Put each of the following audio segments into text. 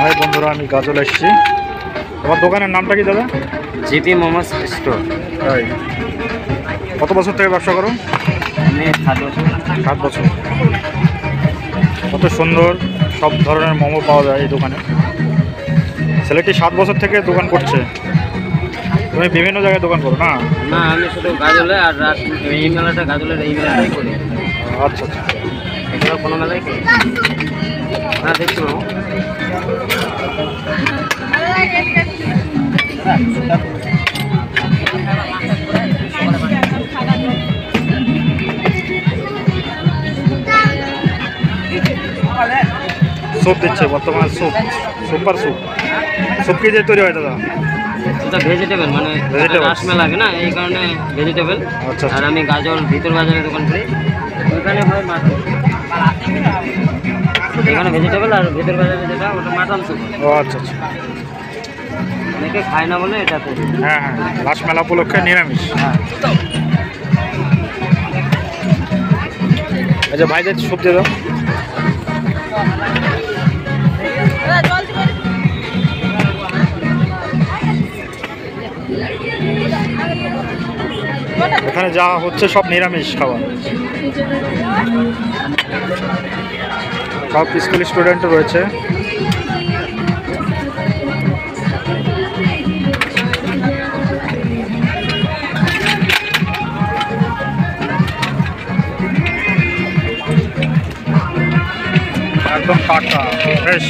High বন্ধুরা, আমি গাজল এসেছি। আমার দোকানের নামটা কি দাদা? GP momos store. তাই, কত বছর থেকে ব্যবসা করো? আমি 7 বছর। 7 বছর। কত সুন্দর সব ধরনের মোমো পাওয়া যায় এই দোকানে। ছেলেটি 7 বছর থেকে দোকান করছে। তুমি বিভিন্ন জায়গায় দোকান করো না? না, আমি শুধু গাজলে আর এই মেলাটা গাজলের এই মেলাটাই করি। আচ্ছা আচ্ছা। এগুলো কোনো মেলাই করি না। দেখছো স্যুপ দিচ্ছে বর্তমানে, স্যুপ, সুপার স্যুপ। স্যুপ কি দিয়ে তৈরি হয় দাদা? এটা ভেজিটেবল, মানে রাসমে লাগে না, এই কারণে ভেজিটেবল। আচ্ছা। আর আমি গাজল ভিতর বাজারে দোকান করি, ওইখানে হয় মাটন। এখানে ভেজিটেবল আর ভিতর বাজারে যেটা ওটা মাটন স্যুপ। ও আচ্ছা আচ্ছা। অনেকে খায় না বলে এটা তৈরি। হ্যাঁ হ্যাঁ, রাসমেলা উপলক্ষে নিরামিষ। হ্যাঁ। আচ্ছা, ভাইদের স্যুপ দিয়ে দাও। এখানে যা হচ্ছে সব নিরামিষ খাবার। সব স্কুল স্টুডেন্টও রয়েছে। একদম টাটকা ফ্রেশ।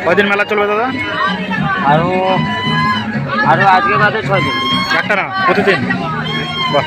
কয়দিন মেলা চলবে দাদা? আরো আজকে বাদে 6 দিন। একটা না, প্রতিদিন? বাহ।